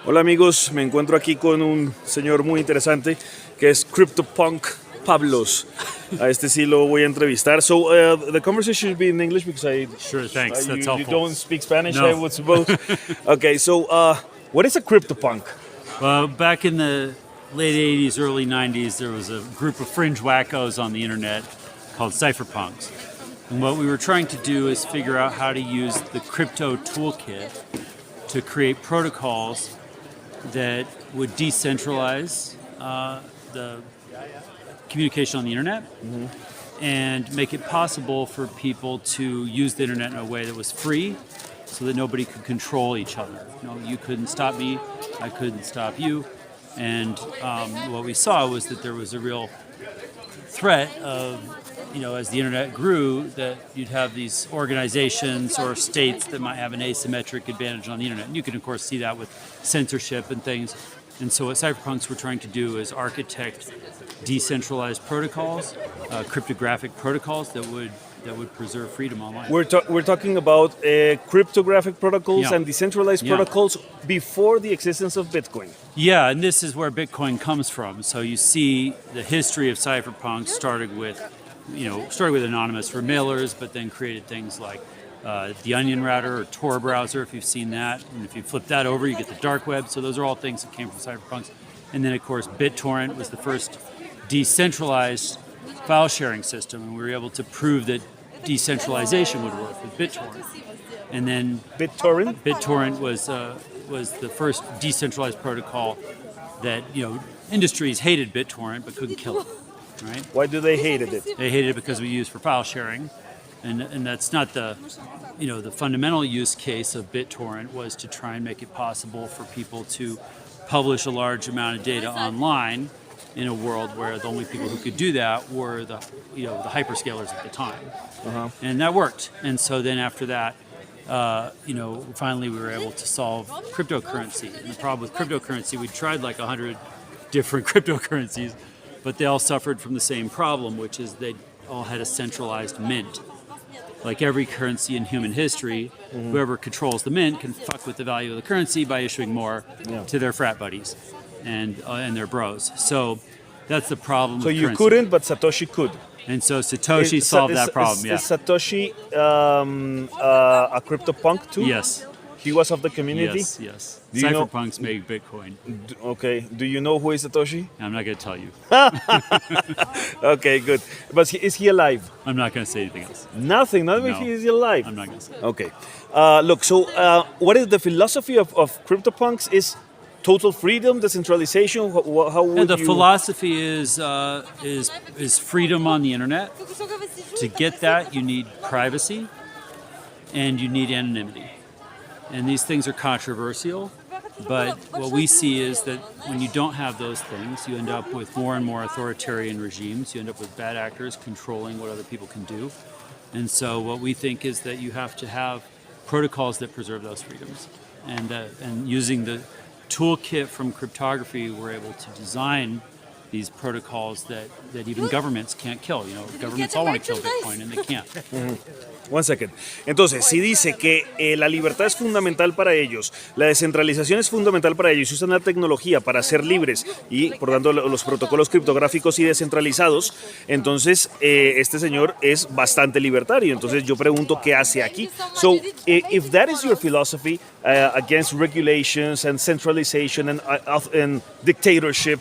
Hola amigos, me encuentro aquí con un señor muy interesante que es CryptoPunk Pablos. A este sí lo voy a entrevistar. So the conversation should be in English because Sure, thanks. That's you helpful. don't speak Spanish, No. I would suppose. Okay, so what is a CryptoPunk? Well, back in the late 80s, early 90s, there was a group of fringe wackos on the internet called cypherpunks. And what we were trying to do is figure out how to use the crypto toolkit to create protocols that would decentralize the communication on the internet and make it possible for people to use the internet in a way that was free so that nobody could control each other. You couldn't stop me, I couldn't stop you. And what we saw was that there was a real threat of, as the internet grew, that you'd have these organizations or states that might have an asymmetric advantage on the internet. And you can, of course, see that with censorship and things. And so what cypherpunks were trying to do is architect decentralized protocols, cryptographic protocols that would preserve freedom online. We're talking about cryptographic protocols Yeah. and decentralized Yeah. protocols before the existence of Bitcoin. Yeah, and this is where Bitcoin comes from. So you see the history of cypherpunks started with anonymous mailers, but then created things like the Onion Router or Tor browser, if you've seen that. And if you flip that over, you get the dark web. So those are all things that came from cypherpunks. And then, of course, BitTorrent was the first decentralized file sharing system, and we were able to prove that decentralization would work with BitTorrent. And then BitTorrent was the first decentralized protocol that industries hated BitTorrent but couldn't kill it. Right? Why do they hated it? They hated it because we used for file sharing, and that's not the the fundamental use case of BitTorrent was to try and make it possible for people to publish a large amount of data online in a world where the only people who could do that were the hyperscalers at the time, and that worked. And so then after that, finally we were able to solve cryptocurrency. And the problem with cryptocurrency, we tried like 100 different cryptocurrencies, but they all suffered from the same problem, which is they all had a centralized mint. Like every currency in human history, whoever controls the mint can fuck with the value of the currency by issuing more to their frat buddies and their bros. So that's the problem. So with you currency. couldn't, but Satoshi could. And so Satoshi solved that problem. Is Satoshi a CryptoPunk too? Yes. He was of the community? Yes. Do you know- Cypherpunks make Bitcoin. Okay. Do you know who is Satoshi? I'm not going to tell you. Okay, good. But is he alive? I'm not going to say anything else. Nothing. Not if No. he is alive. I'm not going to say. Okay. Look, so what is the philosophy of CryptoPunks? Is total freedom, decentralization? How would And the you... philosophy is freedom on the internet. To get that, you need privacy and you need anonymity. And these things are controversial, but what we see is that when you don't have those things, you end up with more and more authoritarian regimes. You end up with bad actors controlling what other people can do. And so what we think is that you have to have protocols that preserve those freedoms. And using the toolkit from cryptography, we're able to design these protocols that even governments can't kill. Governments all want to kill Bitcoin and they can't. One second. Entonces, si dice que la libertad es fundamental para ellos, la descentralización es fundamental para ellos, y usan la tecnología para ser libres y, por tanto, los protocolos criptográficos y descentralizados, entonces este señor es bastante libertario. Entonces yo pregunto, ¿qué hace aquí? So, if that is your philosophy against regulations and centralization and dictatorship,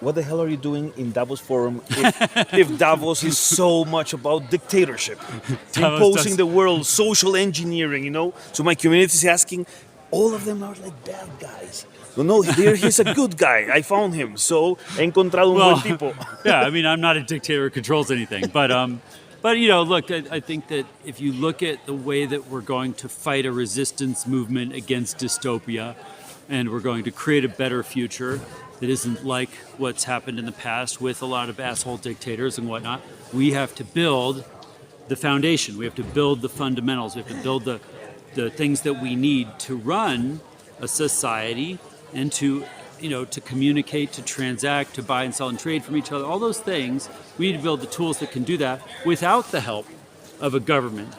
what the hell are you doing in Davos Forum if Davos is so much about dictatorship, imposing the world, social engineering, So my community is asking, all of them are like bad guys. No, he's a good guy. I found him. So he encontrado un buen tipo. Yeah, I mean, I'm not a dictator who controls anything, but look, I think that if you look at the way that we're going to fight a resistance movement against dystopia, and we're going to create a better future that isn't like what's happened in the past with a lot of asshole dictators and whatnot, we have to build the foundation. We have to build the fundamentals. We have to build the things that we need to run a society and to communicate, to transact, to buy and sell and trade from each other. All those things, we need to build the tools that can do that without the help of a government.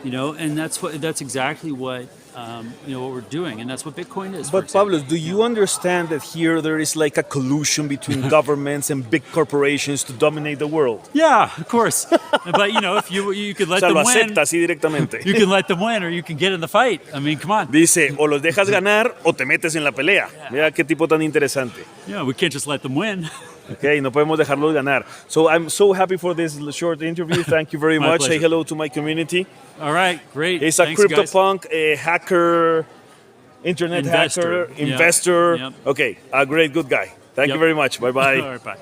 And that's exactly what what we're doing, and that's what Bitcoin is. But Pablo, do you understand that here there is like a collusion between governments and big corporations to dominate the world? Yeah, of course. But if you could let O sea, them lo win, acepta así directamente. you can let them win, or you can get in the fight. I mean, come on. Dice, o los dejas ganar o te metes en la pelea. Mira qué tipo tan interesante. We can't just let them win. Okay, no podemos dejarlos ganar. So I'm so happy for this short interview. Thank you very much. pleasure. Say hello to my community. All right, great. He's a Thanks, guys. CryptoPunk, a hacker, internet Investor. hacker, investor. Yep. Okay, a great, good guy. Thank you Yep. very much. Bye-bye. All right, bye.